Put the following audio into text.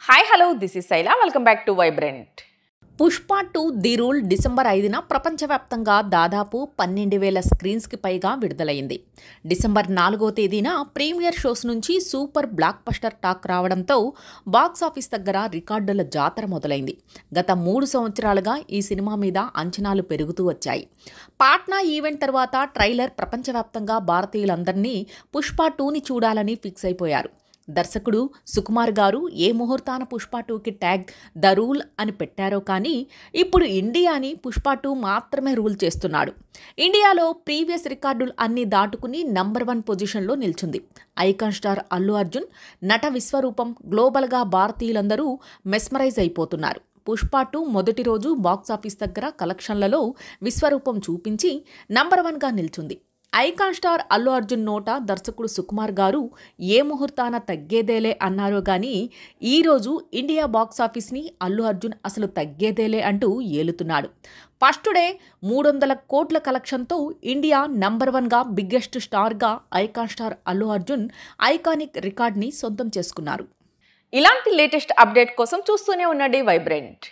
Hi hello this is Shaila welcome back to vibrant. Pushpa 2 the rule December 5న ప్రపంచవ్యాప్తంగా దాదాపు 12,000 స్క్రీన్స్కి పైగా విడుదలైంది. డిసెంబర్ 4వ తేదీన ప్రీమియర్ షోస్ నుంచి సూపర్ బ్లాక్ బస్టర్ టాక్ రావడంతో బాక్సాఫీస్ దగ్గర రికార్డుల జాతర మొదలైంది. గత 3 సంవత్సరాలుగా ఈ సినిమా మీద అంచనాలు పెరుగుతూ వచ్చాయి. పాట్నా ఈవెంట్ తర్వాత ట్రైలర్ ప్రపంచవ్యాప్తంగా భారతీయులందరినీ పుష్ప 2ని చూడాలని ఫిక్స్ అయిపోయారు. దర్శకుడు సుకుమార్ గారు ఏ ముహూర్తాన పుష్ప 2కి ట్యాగ్ ద రూల్ అని పెట్టారో కానీ ఇప్పుడు ఇండియాని పుష్ప 2 మాత్రమే రూల్ చేస్తున్నాడు. ఇండియాలో ప్రీవియస్ రికార్డులు అన్నీ దాటుకుని నంబర్ 1 పొజిషన్లో నిల్చుంది. ఐకాన్ స్టార్ అల్లు అర్జున్ నట విశ్వరూపం గ్లోబల్గా భారతీయులందరూ మెస్మరైజ్ అయిపోతున్నారు. పుష్ప 2 మొదటి రోజు బాక్సాఫీస్ దగ్గర కలెక్షన్లలో విశ్వరూపం చూపించి నంబర్ 1గా నిల్చుంది. ఐకాన్ స్టార్ అల్లు అర్జున్ నోట దర్శకుడు సుకుమార్ గారు ఏ ముహూర్తాన తగ్గేదేలే అన్నారో కానీ ఈరోజు ఇండియా బాక్సాఫీస్ని అల్లు అర్జున్ అసలు తగ్గేదేలే అంటూ ఏలుతున్నాడు. ఫస్ట్ డే 300 కోట్ల కలెక్షన్తో ఇండియా నంబర్ 1గా బిగ్గెస్ట్ స్టార్గా icon star Allu Arjun iconic రికార్డ్ని సొంతం చేసుకున్నారు. ఇలాంటి లేటెస్ట్ అప్డేట్ కోసం చూస్తూనే ఉండండి వైబ్రెంట్.